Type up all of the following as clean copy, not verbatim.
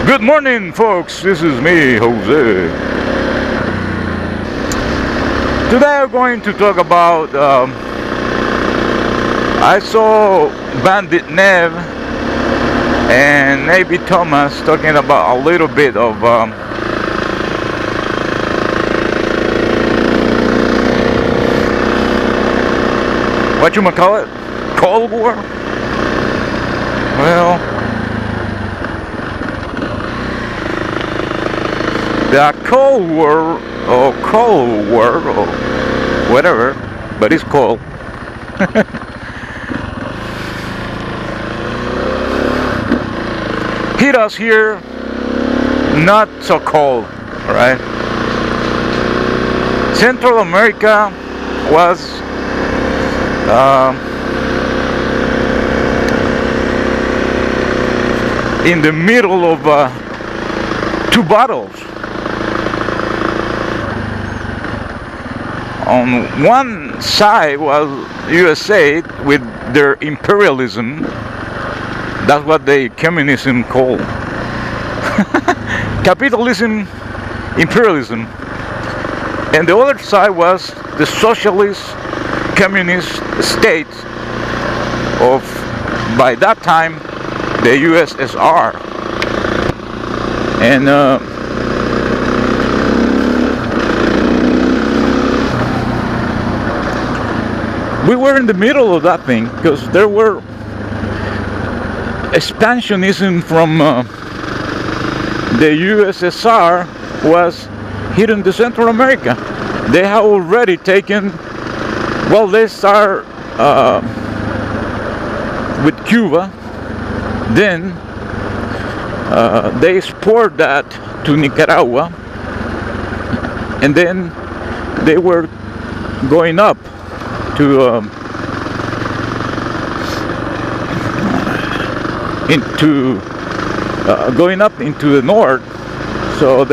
Good morning, folks. This is me, Jose. Today I'm going to talk about. I saw Bandit Nev and maybe Thomas talking about a little bit of what you call it, Cold War. Well, the Cold War or Cold War or whatever, but it's cold. Hit us here, not so cold, right? Central America was in the middle of two battles. On one side was USA with their imperialism. That's what the communism called. Capitalism, imperialism. And the other side was the socialist communist state of, by that time, the USSR. And we were in the middle of that thing because there were expansionism from the USSR was hitting the Central America. They have already taken, well, they start with Cuba, then they export that to Nicaragua, and then they were going up to going up into the north. So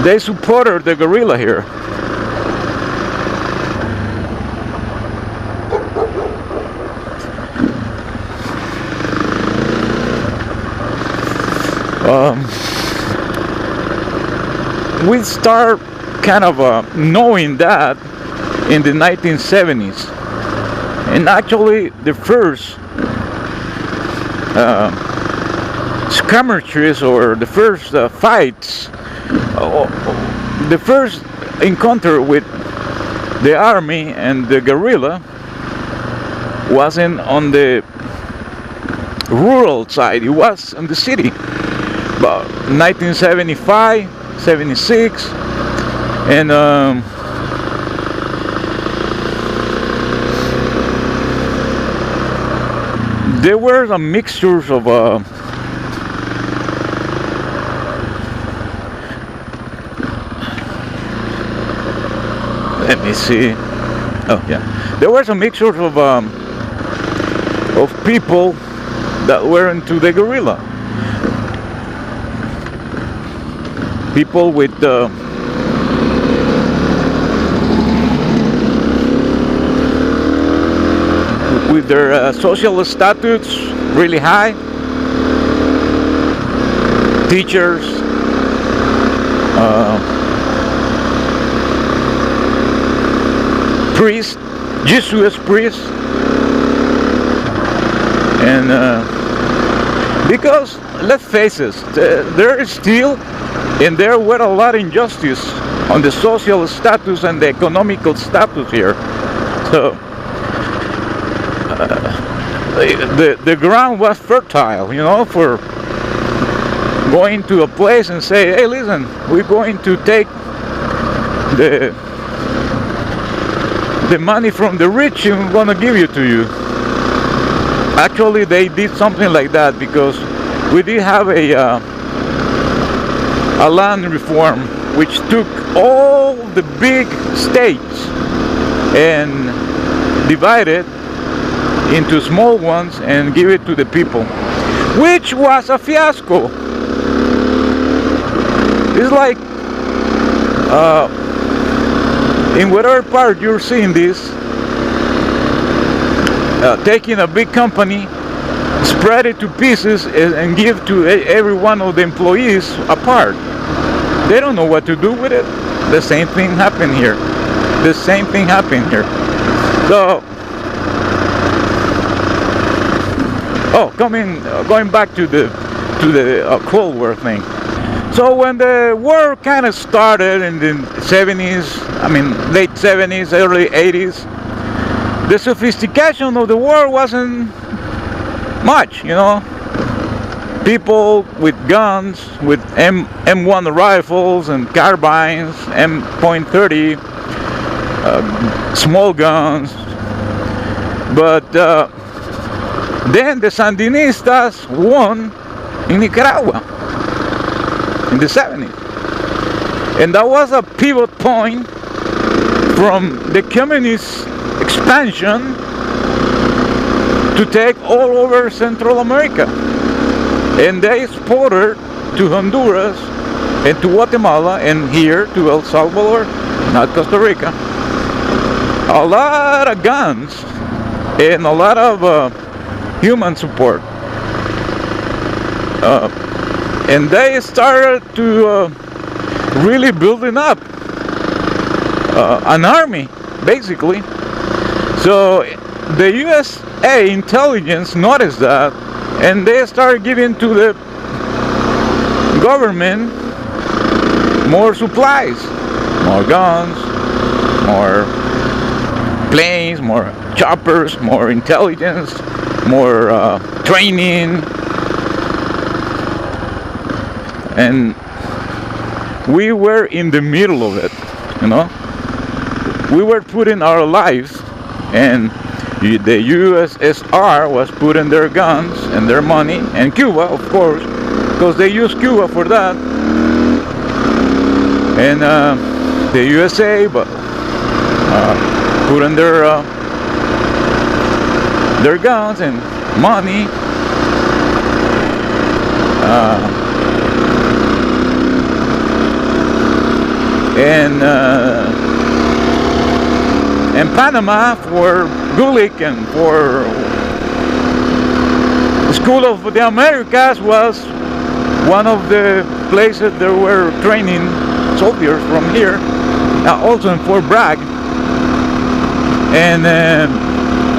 they supported the guerrilla here. We start kind of knowing that in the 1970s, and actually the first skirmishes or the first fights, the first encounter with the army and the guerrilla wasn't on the rural side, it was in the city. But 1975, 76, and there were some mixtures of let me see. Oh yeah, there were some mixtures of people that were into the guerrilla. People with their social status really high, teachers, priests, Jesuit priests, and because let's face it, there is still and there were a lot of injustice on the social status and the economical status here. So the ground was fertile, you know, for going to a place and say, hey, listen, we're going to take the money from the rich and we're going to give it to you. Actually, they did something like that because we did have a land reform which took all the big states and divided into small ones and give it to the people, which was a fiasco. It's like in whatever part you're seeing this, taking a big company spread it to pieces and give to every one of the employees a part. They don't know what to do with it. The same thing happened here. The same thing happened here. So, going back to the Cold War thing. So when the war kind of started in the 70s, I mean late 70s, early 80s, the sophistication of the war wasn't much, you know. People with guns, with M1 rifles and carbines, M.30, small guns. But then the Sandinistas won in Nicaragua in the 70s. And that was a pivot point from the communist expansion to take all over Central America. And they exported to Honduras and to Guatemala and here to El Salvador, not Costa Rica, a lot of guns and a lot of human support. And they started to really building up an army, basically. So the USA intelligence noticed that, and they started giving to the government more supplies, more guns, more planes, more choppers, more intelligence, more training. And we were in the middle of it, you know. We were putting our lives, and the USSR was putting their guns and their money, and Cuba, of course, because they used Cuba for that, and the USA, but putting their guns and money. And Panama for Gulick and for the School of the Americas was one of the places that were training soldiers from here, also in Fort Bragg. And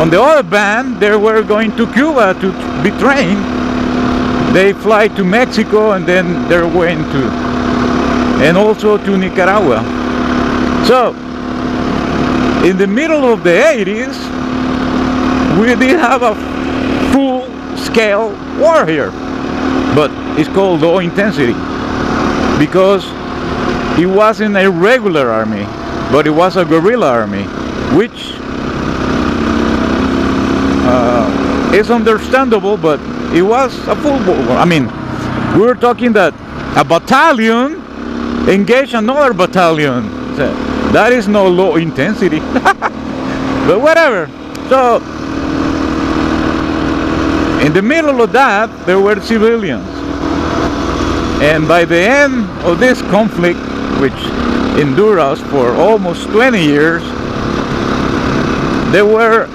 on the other band, they were going to Cuba to be trained. They fly to Mexico and then they're going to, and also to Nicaragua. So, in the middle of the 80s, we did have a full-scale war here, but it's called low intensity because it wasn't a regular army, but it was a guerrilla army, which is understandable, but it was a full war. I mean, we were talking that a battalion engaged another battalion. So that is no low intensity. But whatever. So in the middle of that, there were civilians. And by the end of this conflict, which endured us for almost 20 years, there were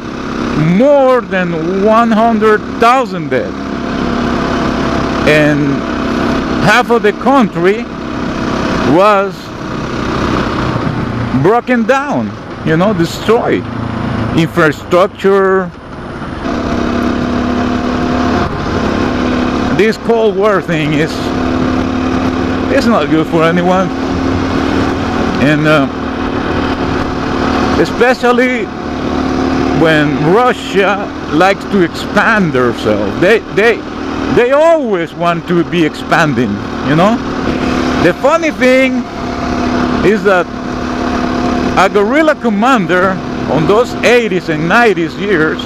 more than 100,000 dead. And half of the country was broken down, you know, destroyed. Infrastructure. This Cold War thing is not good for anyone, and especially when Russia likes to expand themselves. They always want to be expanding, you know. The funny thing is that a guerrilla commander on those 80s and 90s years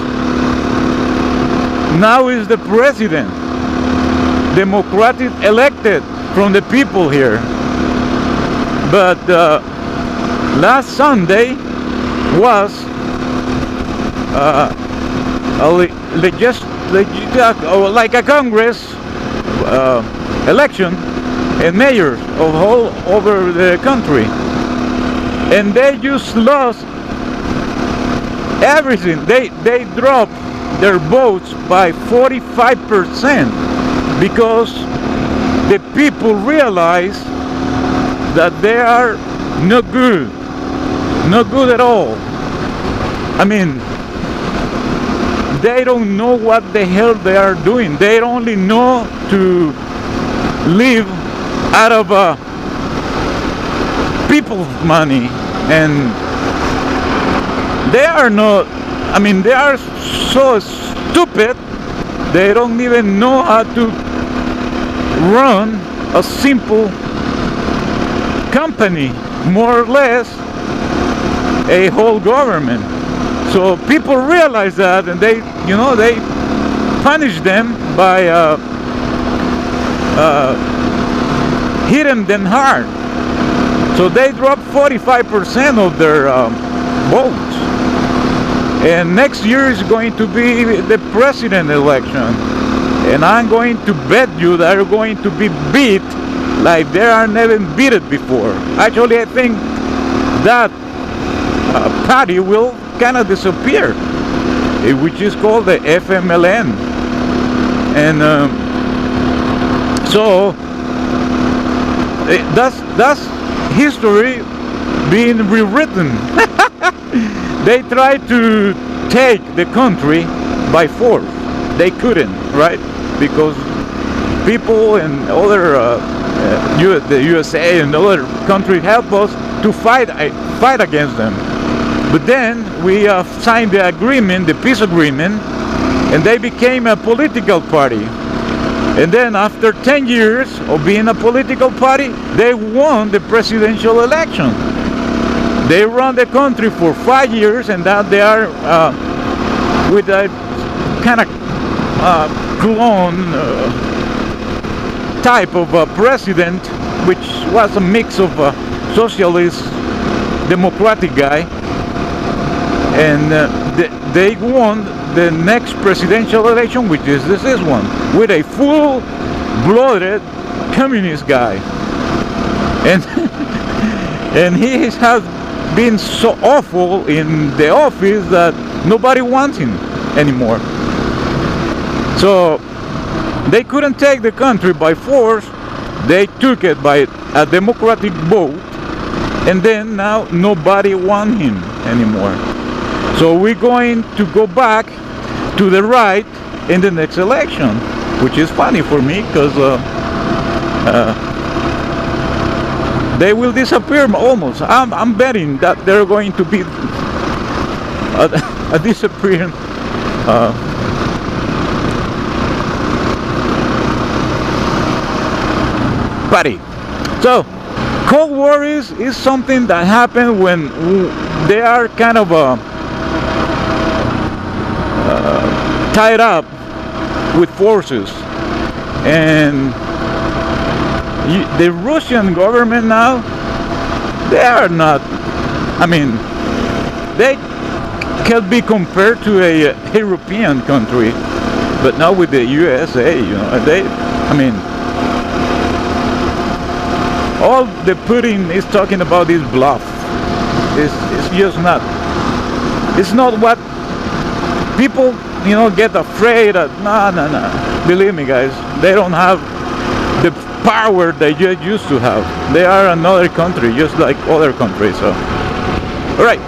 now is the president, democratic elected from the people here. But last Sunday was like a Congress election and mayors of all over the country, and they just lost everything. They dropped their votes by 45% because the people realize that they are no good, not good at all. I mean, they don't know what the hell they are doing. They only know to live out of people's money, and they are not, I mean, they are so stupid, they don't even know how to run a simple company, more or less a whole government. So people realize that, and they, you know, they punish them by hitting them hard. So they drop 45% of their votes. And next year is going to be the president election. And I'm going to bet you that they're going to be beat like they are never beaten before. Actually, I think that party will kind of disappear, which is called the FMLN. And so that's history being rewritten. They tried to take the country by force. They couldn't, right? Because people and other the USA and other countries help us to fight against them. But then we signed the agreement, the peace agreement, and they became a political party. And then after 10 years of being a political party, they won the presidential election. They run the country for 5 years, and now they are with a kind of clone type of president, which was a mix of a socialist, democratic guy. And they won the next presidential election, which is this one, with a full-blooded communist guy. And and he has been so awful in the office that nobody wants him anymore. So they couldn't take the country by force. They took it by a democratic vote, and then now nobody wants him anymore. So we're going to go back to the right in the next election, which is funny for me because they will disappear almost. I'm betting that they're going to be a disappearing party. So Cold War is something that happened when they are kind of tied up with forces, and the Russian government now, they are not, I mean, they can be compared to a European country, but not with the USA, you know. They, I mean, all the Putin is talking about is bluff. It's just not, it's not what people, you know, get afraid of. No. Believe me, guys, they don't have the power they used to have. They are another country, just like other countries. So, all right.